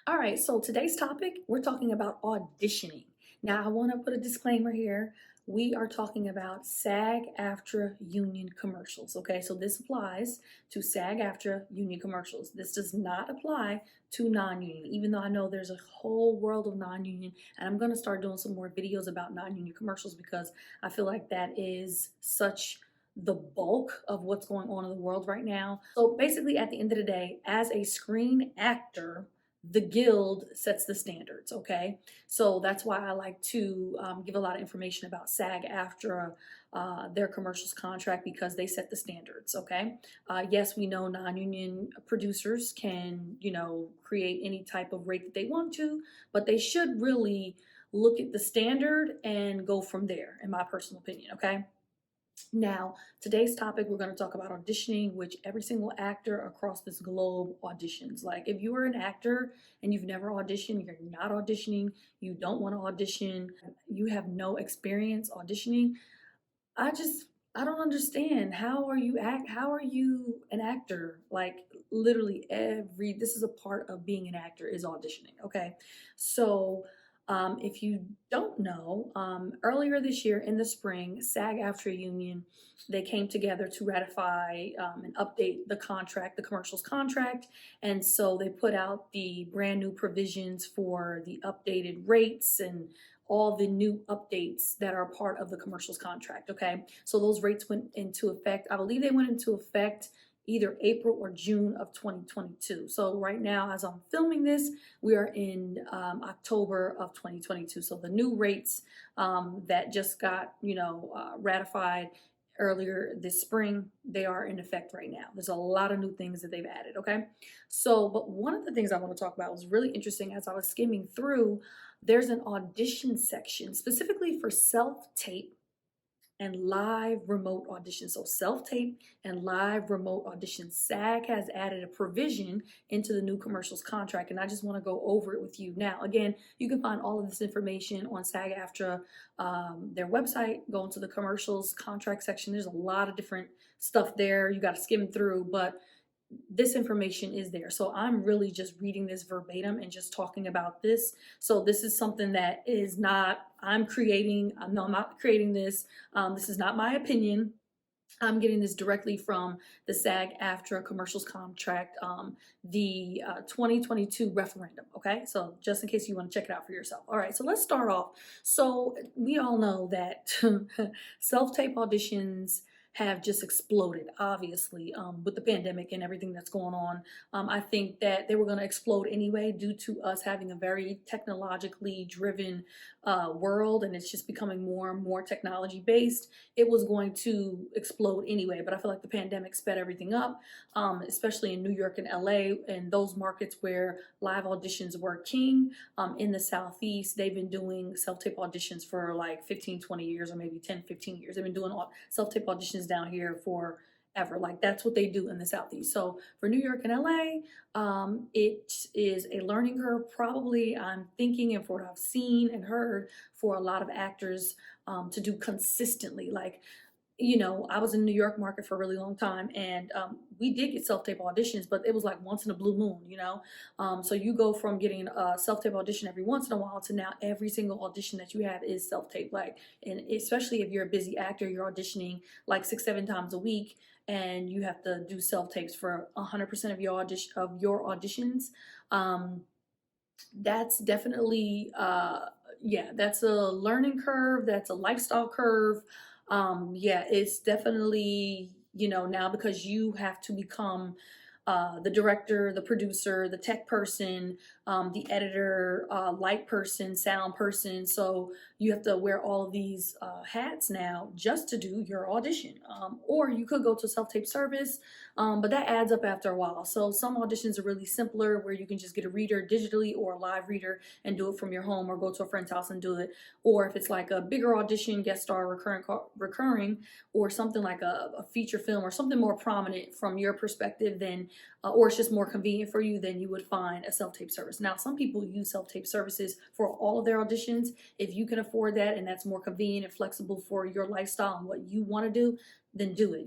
All right, so today's topic, we're talking about auditioning. Now, I want to put a disclaimer here. We are talking about SAG-AFTRA union commercials, okay? So this applies to SAG-AFTRA union commercials. This does not apply to non-union, even though I know there's a whole world of non-union, and I'm going to start doing some more videos about non-union commercials because I feel like that is such the bulk of what's going on in the world right now. So basically, at the end of the day, as a screen actor, the guild sets the standards, okay? So that's why I like to give a lot of information about SAG-AFTRA, their commercials contract, because they set the standards, okay? Yes, we know non-union producers can, create any type of rate that they want to, but they should really look at the standard and go from there, in my personal opinion, okay? Now, today's topic, we're going to talk about auditioning, which every single actor across this globe auditions. Like, if you are an actor and you've never auditioned, you're not auditioning, you don't want to audition, you have no experience auditioning, I just, I don't understand. How are you an actor? Like, literally this is a part of being an actor is auditioning, okay? So, if you don't know, earlier this year in the spring, SAG-AFTRA Union, they came together to ratify and update the contract, the commercials contract. And so they put out the brand new provisions for the updated rates and all the new updates that are part of the commercials contract, okay? So those rates went into effect. I believe they went into effect either April or June of 2022. So right now, as I'm filming this, we are in October of 2022. So the new rates that just got, ratified earlier this spring, they are in effect right now. There's a lot of new things that they've added, okay? So, but one of the things I want to talk about was really interesting as I was skimming through, there's an audition section specifically for self-tape and live remote auditions. So self-tape and live remote auditions. SAG has added a provision into the new commercials contract, and I just want to go over it with you. Now, again, you can find all of this information on SAG-AFTRA, their website. Go into the commercials contract section. There's a lot of different stuff there. You got to skim through, but this information is there. So I'm really just reading this verbatim and just talking about this. So this is something that is not, I'm not creating this. This is not my opinion. I'm getting this directly from the SAG-AFTRA Commercials Contract, the 2022 referendum, okay? So just in case you want to check it out for yourself. All right, so let's start off. So we all know that self-tape auditions have just exploded, obviously, with the pandemic and everything that's going on. I think that they were going to explode anyway due to us having a very technologically driven world, and it's just becoming more and more technology based. It was going to explode anyway, but I feel like the pandemic sped everything up, especially in New York and LA and those markets where live auditions were king. In the Southeast, they've been doing self-tape auditions for like 15, 20 years, or maybe 10, 15 years. They've been doing self-tape auditions down here for ever. Like, that's what they do in the Southeast. So for New York and LA, it is a learning curve. Probably, I'm thinking, and for what I've seen and heard, for a lot of actors to do consistently. Like, I was in the New York market for a really long time, and we did get self-tape auditions, but it was like once in a blue moon. So you go from getting a self-tape audition every once in a while to now every single audition that you have is self-tape. Like, and especially if you're a busy actor, you're auditioning like 6-7 times a week, and you have to do self-tapes for 100% of your auditions. That's definitely yeah, that's a learning curve, that's a lifestyle curve. Yeah, it's definitely, now, because you have to become the director, the producer, the tech person, the editor, light person, sound person. So you have to wear all of these hats now just to do your audition. Or you could go to self-tape service, but that adds up after a while. So some auditions are really simpler, where you can just get a reader digitally or a live reader and do it from your home, or go to a friend's house and do it. Or if it's like a bigger audition, guest star, recurring, or something like a feature film or something more prominent from your perspective, then or it's just more convenient for you, then you would find a self-tape service. Now, some people use self-tape services for all of their auditions. If you can afford that and that's more convenient and flexible for your lifestyle and what you want to do, then do it.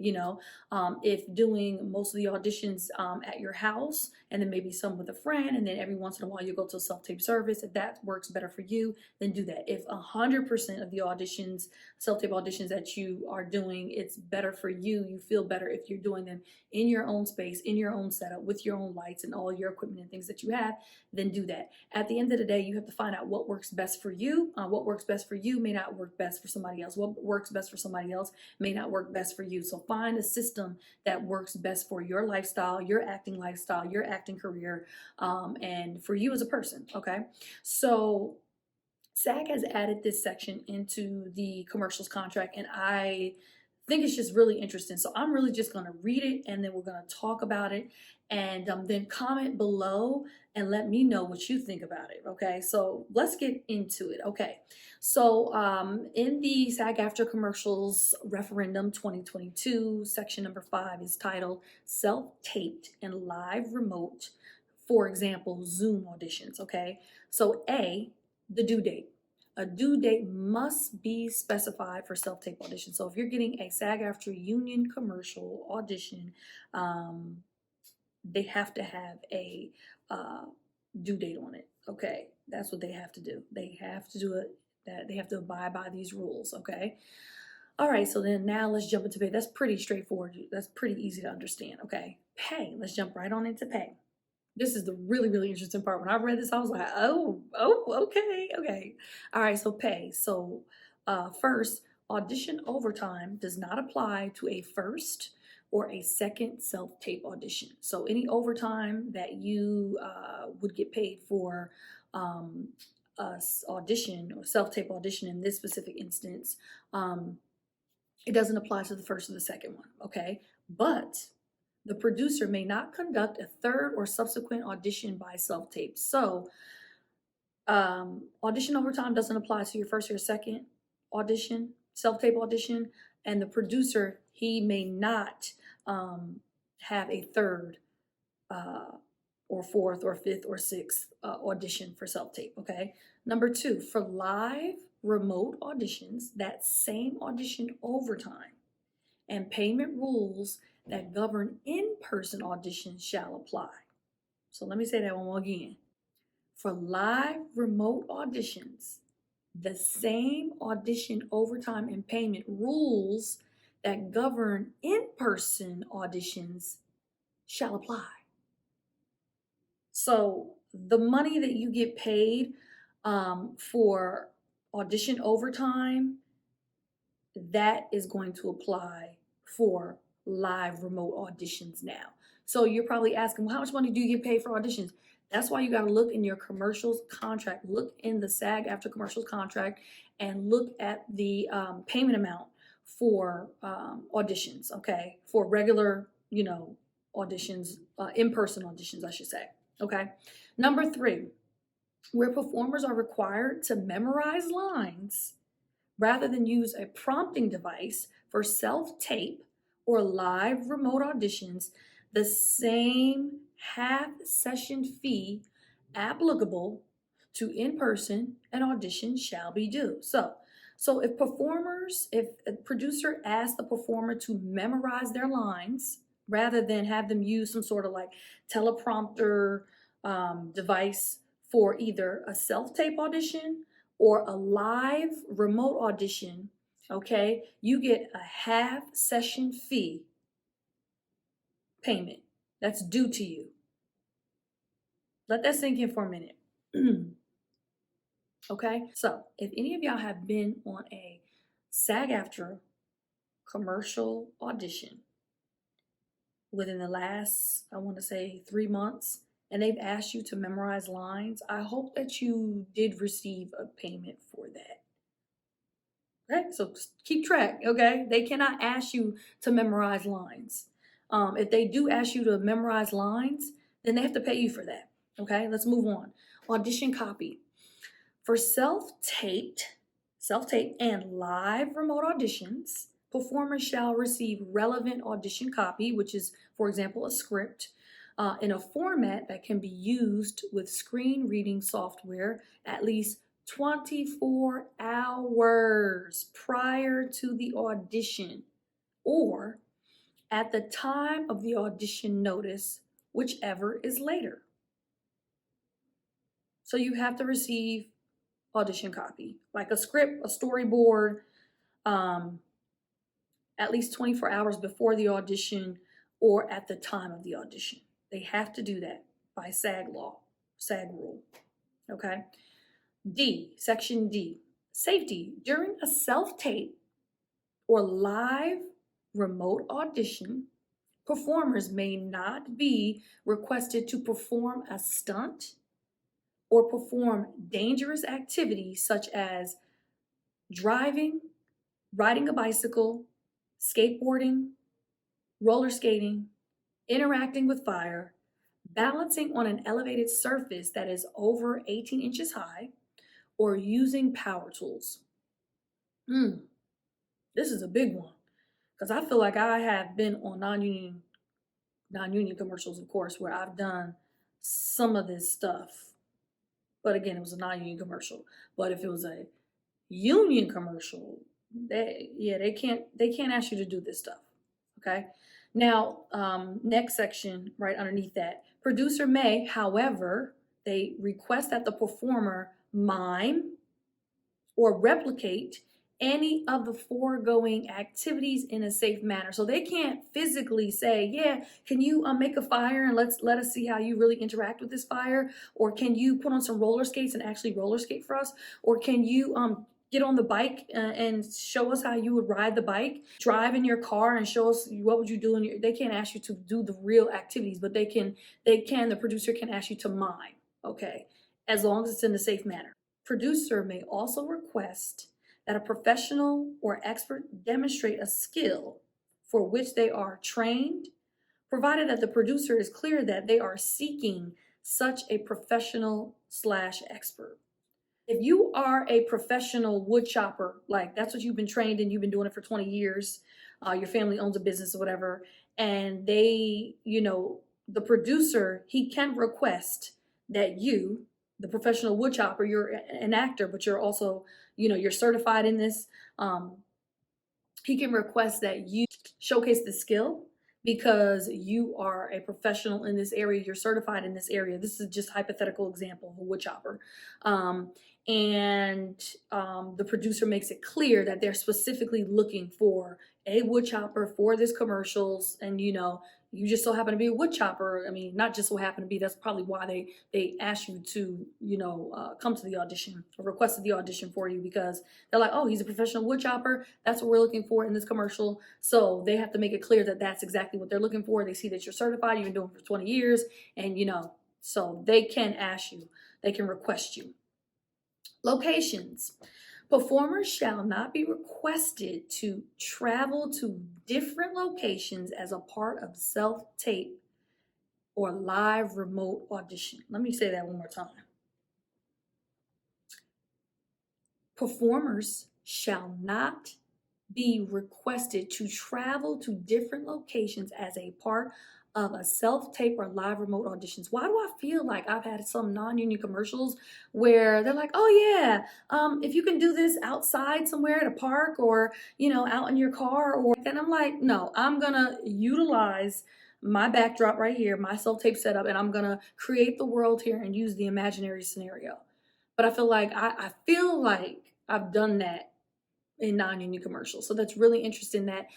If doing most of the auditions at your house and then maybe some with a friend, and then every once in a while you go to a self-tape service, if that works better for you, then do that. If 100% of the auditions, self-tape auditions that you are doing, it's better for you, you feel better if you're doing them in your own space, in your own setup, with your own lights and all your equipment and things that you have, then do that. At the end of the day, you have to find out what works best for you. What works best for you may not work best for somebody else. What works best for somebody else may not work best for you. So find a system that works best for your lifestyle, your acting career, and for you as a person, okay? So SAG has added this section into the commercials contract, and I think it's just really interesting. So I'm really just going to read it, and then we're going to talk about it, and then comment below and let me know what you think about it. Okay, so let's get into it. Okay, so in the SAG-AFTRA Commercials Referendum 2022, section number 5 is titled Self-Taped and Live Remote, for example, Zoom auditions. Okay, so A, the due date. A due date must be specified for self-tape audition. So if you're getting a SAG-AFTRA union commercial audition, they have to have a due date on it. Okay, that's what they have to do. They have to do it. That they have to abide by these rules. Okay. All right. So then now let's jump into pay. That's pretty straightforward. That's pretty easy to understand. Okay. Pay. Let's jump right on into pay. This is the really, really interesting part. When I read this, I was like, oh, okay. All right, so pay. So first, audition overtime does not apply to a first or a second self-tape audition. So any overtime that you would get paid for audition or self-tape audition in this specific instance, it doesn't apply to the first or the second one, okay? But the producer may not conduct a third or subsequent audition by self-tape. So audition overtime doesn't apply to your first or your second audition, self-tape audition, and the producer, he may not have a third or fourth or fifth or sixth audition for self-tape, okay? Number 2, for live remote auditions, that same audition overtime and payment rules that govern in-person auditions shall apply. So let me say that one more again. For live remote auditions, the same audition overtime and payment rules that govern in-person auditions shall apply. So the money that you get paid for audition overtime, that is going to apply for live remote auditions now. So you're probably asking, well, how much money do you get paid for auditions? That's why you got to look in your commercials contract, look in the SAG-AFTRA Commercials Contract, and look at the payment amount for auditions, okay? For regular, auditions, in-person auditions, I should say, okay? Number 3, where performers are required to memorize lines rather than use a prompting device for self-tape or live remote auditions, the same half-session fee applicable to in-person and audition shall be due. So if a producer asks the performer to memorize their lines rather than have them use some sort of like teleprompter device for either a self-tape audition or a live remote audition, okay, you get a half-session fee payment that's due to you. Let that sink in for a minute. Okay, so if any of y'all have been on a SAG-AFTRA commercial audition within the last, I want to say 3 months, and they've asked you to memorize lines, I hope that you did receive a payment for that. Okay, so keep track, okay? They cannot ask you to memorize lines. If they do ask you to memorize lines, then they have to pay you for that. Okay, let's move on. Audition copy. For self-taped and live remote auditions, performers shall receive relevant audition copy, which is, for example, a script, in a format that can be used with screen reading software at least 24 hours prior to the audition, or at the time of the audition notice, whichever is later. So you have to receive audition copy, like a script, a storyboard, at least 24 hours before the audition or at the time of the audition. They have to do that by SAG law, SAG rule. Okay. D, section D, safety. During a self-tape or live remote audition, performers may not be requested to perform a stunt or perform dangerous activities such as driving, riding a bicycle, skateboarding, roller skating, interacting with fire, balancing on an elevated surface that is over 18 inches high, or using power tools. This is a big one because I feel like I have been on non-union commercials, of course, where I've done some of this stuff. But again, it was a non-union commercial. But if it was a union commercial, they can't ask you to do this stuff. Okay. Now, next section right underneath that, producer may, however, they request that the performer mime or replicate any of the foregoing activities in a safe manner. So they can't physically say, yeah, can you make a fire and let us see how you really interact with this fire? Or can you put on some roller skates and actually roller skate for us? Or can you get on the bike and show us how you would ride the bike, drive in your car and show us what would you do. They can't ask you to do the real activities, but the producer can ask you to mime, okay, as long as it's in a safe manner. Producer may also request that a professional or expert demonstrate a skill for which they are trained, provided that the producer is clear that they are seeking such a professional/expert. If you are a professional wood chopper, like that's what you've been trained in, you've been doing it for 20 years, your family owns a business or whatever, and the producer, he can request that you, the professional wood chopper, you're an actor, but you're also, you're certified in this. He can request that you showcase the skill because you are a professional in this area, you're certified in this area. This is just a hypothetical example of a wood chopper. The producer makes it clear that they're specifically looking for a wood chopper for this commercials, and you just so happen to be a wood chopper. I mean, not just so happen to be, that's probably why they ask you to, come to the audition or requested the audition for you, because they're like, oh, he's a professional wood chopper. That's what we're looking for in this commercial. So they have to make it clear that that's exactly what they're looking for. They see that you're certified, you've been doing it for 20 years, and so they can ask you, they can request you. Locations. Performers shall not be requested to travel to different locations as a part of self-tape or live remote audition. Let me say that one more time. Performers shall not be requested to travel to different locations as a part of a self-tape or live remote auditions. Why do I feel like I've had some non-union commercials where they're like, oh yeah, if you can do this outside somewhere at a park or, out in your car, and I'm like, no, I'm gonna utilize my backdrop right here, my self-tape setup, and I'm gonna create the world here and use the imaginary scenario. But I feel like I've done that in non-union commercials. So that's really interesting that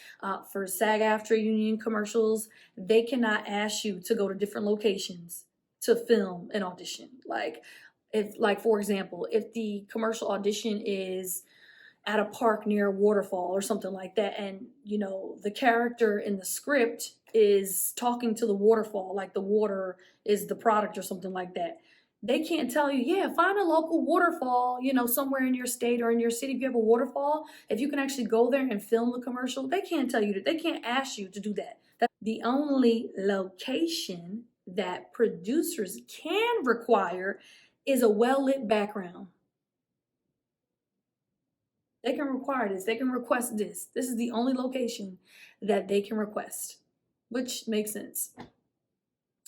for SAG-AFTRA union commercials, they cannot ask you to go to different locations to film an audition. For example, if the commercial audition is at a park near a waterfall or something like that, and the character in the script is talking to the waterfall, like the water is the product or something like that, they can't tell you, yeah, find a local waterfall, somewhere in your state or in your city. If you have a waterfall, if you can actually go there and film the commercial, they can't tell you that. They can't ask you to do that. That's the only location that producers can require is a well-lit background. They can require this. They can request this. This is the only location that they can request, which makes sense.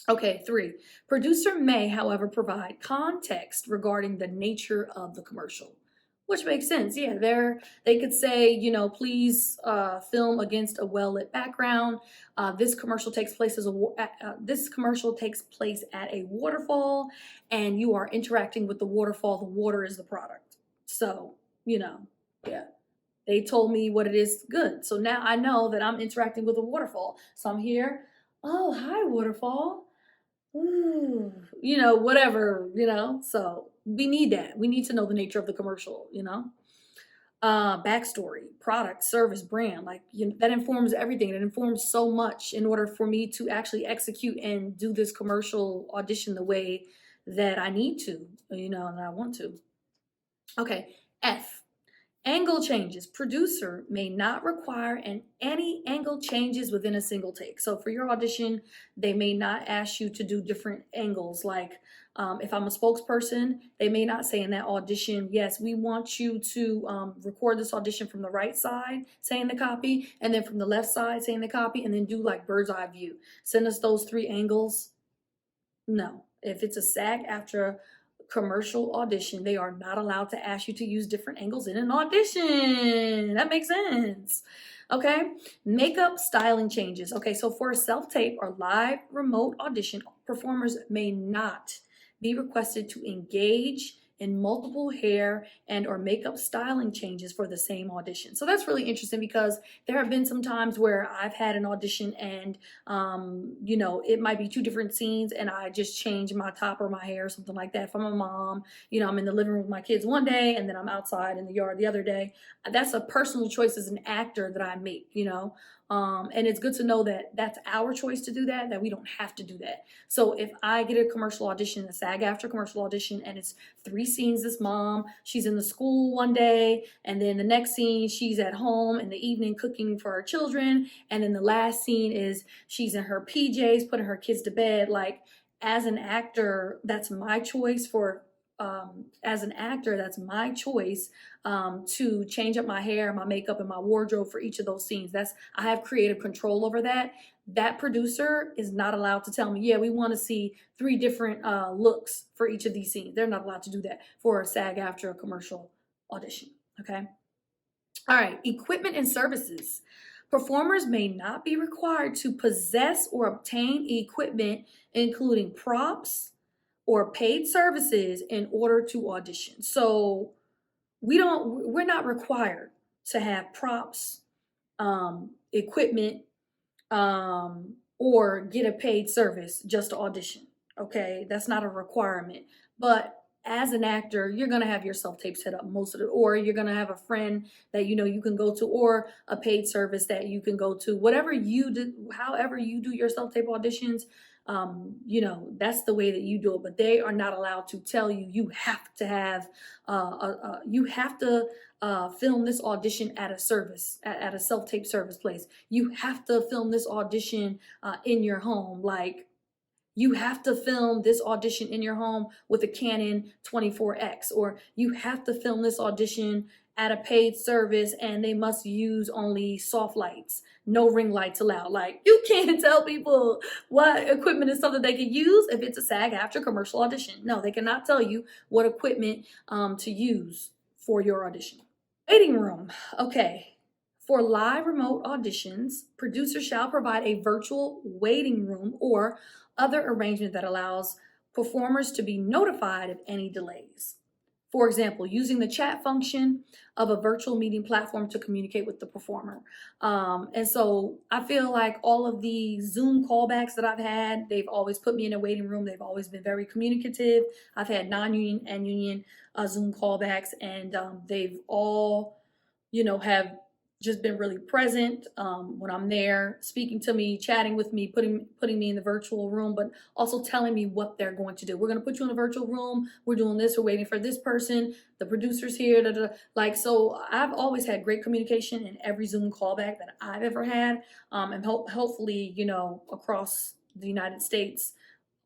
Okay, 3. Producer may, however, provide context regarding the nature of the commercial. Which makes sense. Yeah, they could say, you know, please film against a well-lit background. This commercial takes place this commercial takes place at a waterfall, and you are interacting with the waterfall. The water is the product. So, you know, yeah. They told me what it is. Good. So now I know that I'm interacting with a waterfall. So I'm here. Oh, hi, waterfall. Ooh, you know, whatever, you know. So we need that. We need to know the nature of the commercial, you know. Backstory, product, service, brand, like that informs everything. It informs so much in order for me to actually execute and do this commercial audition the way that I need to, you know, and I want to. Okay, F. Angle changes. Producer may not require any angle changes within a single take. So for your audition, they may not ask you to do different angles. Like if I'm a spokesperson, they may not say in that audition, yes, we want you to record this audition from the right side, saying the copy, and then from the left side, saying the copy, and then do like bird's eye view. Send us those 3 angles. No. If it's a SAG-AFTRA commercial audition, they are not allowed to ask you to use different angles in an audition. That makes sense. Okay, makeup styling changes. Okay, so for a self-tape or live remote audition, performers may not be requested to engage in multiple hair and or makeup styling changes for the same audition. So that's really interesting because there have been some times where I've had an audition and you know, it might be 2 different scenes and I just change my top or my hair or something like that. If I'm a mom, you know, I'm in the living room with my kids one day and then I'm outside in the yard the other day. That's a personal choice as an actor that I make, you know. And it's good to know that that's our choice to do that we don't have to do that. So if I get a commercial audition, a SAG-AFTRA commercial audition, and it's 3 scenes, this mom, she's in the school one day, and then the next scene, she's at home in the evening cooking for her children, and then the last scene is she's in her PJs, putting her kids to bed. Like, as an actor, that's my choice to change up my hair, my makeup, and my wardrobe for each of those scenes. I have creative control over that. That producer is not allowed to tell me, yeah, we want to see 3 different looks for each of these scenes. They're not allowed to do that for a SAG-AFTRA commercial audition. Okay. All right. Equipment and services. Performers may not be required to possess or obtain equipment, including props or paid services, in order to audition. So we're not required to have props, equipment, or get a paid service just to audition. Okay, that's not a requirement. But as an actor, you're gonna have your self-tape set up most of it, or you're gonna have a friend that you know you can go to, or a paid service that you can go to. Whatever you do, however you do your self-tape auditions, you know, that's the way that you do it. But they are not allowed to tell you you have to have film this audition at a service, at a self-tape service place. You have to film this audition in your home. Like, you have to film this audition in your home with a Canon 24X, or you have to film this audition at a paid service and they must use only soft lights, no ring lights allowed. Like, you can't tell people what equipment is something they can use if it's a SAG-AFTRA commercial audition. No, they cannot tell you what equipment to use for your audition. Waiting room. Okay. For live remote auditions, producers shall provide a virtual waiting room or other arrangement that allows performers to be notified of any delays. For example, using the chat function of a virtual meeting platform to communicate with the performer. And so I feel like all of the Zoom callbacks that I've had, they've always put me in a waiting room. They've always been very communicative. I've had non-union and union Zoom callbacks, and they've all, you know, have just been really present when I'm there, speaking to me, chatting with me, putting me in the virtual room, but also telling me what they're going to do. We're going to put you in a virtual room. We're doing this. We're waiting for this person. The producer's here. Da, da, da. Like, so I've always had great communication in every Zoom callback that I've ever had. And hopefully, you know, across the United States,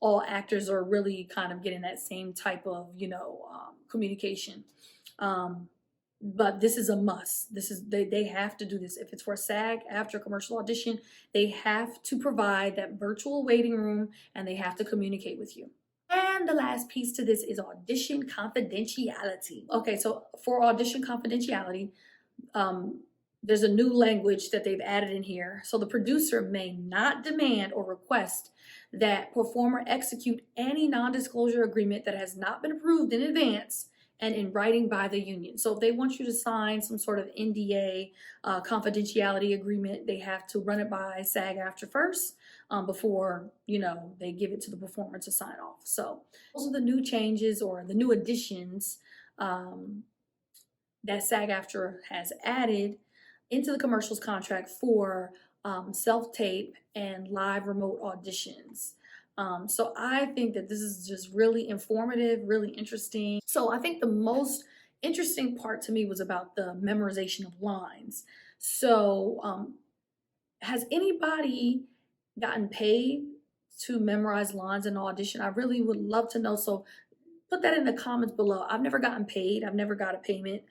all actors are really kind of getting that same type of, you know, communication. But this is a must. They have to do this. If it's for SAG-AFTRA commercial audition, they have to provide that virtual waiting room and they have to communicate with you. And And the last piece to this is audition confidentiality. Okay, so for audition confidentiality, there's a new language that they've added in here. So the producer may not demand or request that performer execute any non-disclosure agreement that has not been approved in advance and in writing by the union. So if they want you to sign some sort of NDA, confidentiality agreement, they have to run it by SAG-AFTRA first, before, they give it to the performer to sign off. So those are the new changes or the new additions that SAG-AFTRA has added into the commercials contract for self-tape and live remote auditions. So I think that this is just really informative, really interesting. So I think the most interesting part to me was about the memorization of lines. So has anybody gotten paid to memorize lines in an audition? I really would love to know. So put that in the comments below. I've never gotten paid. I've never got a payment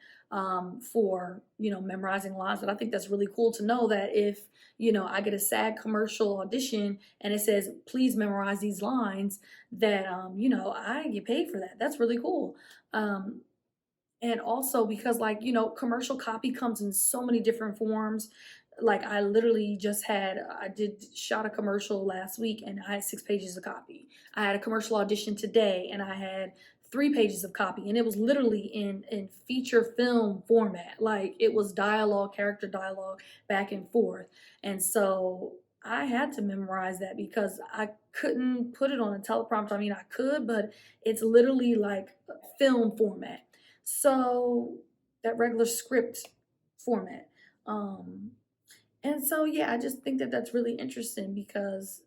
for, memorizing lines. But I think that's really cool to know that if, I get a SAG commercial audition and it says, please memorize these lines, that, I get paid for that. That's really cool. And also because commercial copy comes in so many different forms. Like I literally shot a commercial last week and I had 6 pages of copy. I had a commercial audition today and I had 3 pages of copy, and it was literally in feature film format. Like it was dialogue, character dialogue back and forth. And so I had to memorize that because I couldn't put it on a teleprompter. I mean, I could, but it's literally like film format. So that regular script format. And so, yeah, I just think that that's really interesting because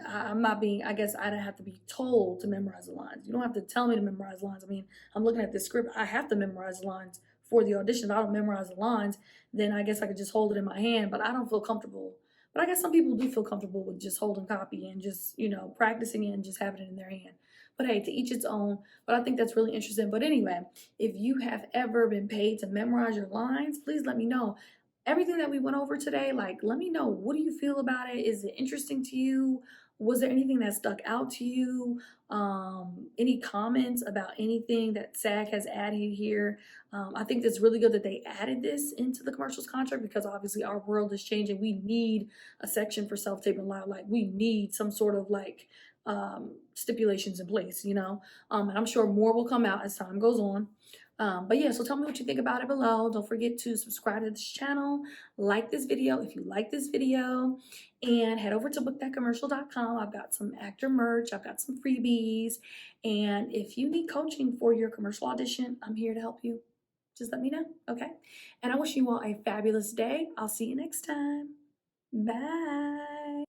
I'm not being, I guess I don't have to be told to memorize the lines. You don't have to tell me to memorize lines. I mean, I'm looking at this script. I have to memorize the lines for the audition. If I don't memorize the lines, then I guess I could just hold it in my hand, but I don't feel comfortable. But I guess some people do feel comfortable with just holding copy and just, practicing it and just having it in their hand. But hey, to each its own. But I think that's really interesting. But anyway, if you have ever been paid to memorize your lines, please let me know. Everything that we went over today, let me know. What do you feel about it? Is it interesting to you? Was there anything that stuck out to you? Any comments about anything that SAG has added here? I think it's really good that they added this into the commercials contract because obviously our world is changing. We need a section for self-tape and live. We need some sort of stipulations in place, and I'm sure more will come out as time goes on. But yeah, so tell me what you think about it below. Don't forget to subscribe to this channel, like this video if you like this video, and head over to bookthatcommercial.com. I've got some actor merch, I've got some freebies, and if you need coaching for your commercial audition, I'm here to help you. Just let me know, okay? And I wish you all a fabulous day. I'll see you next time. Bye.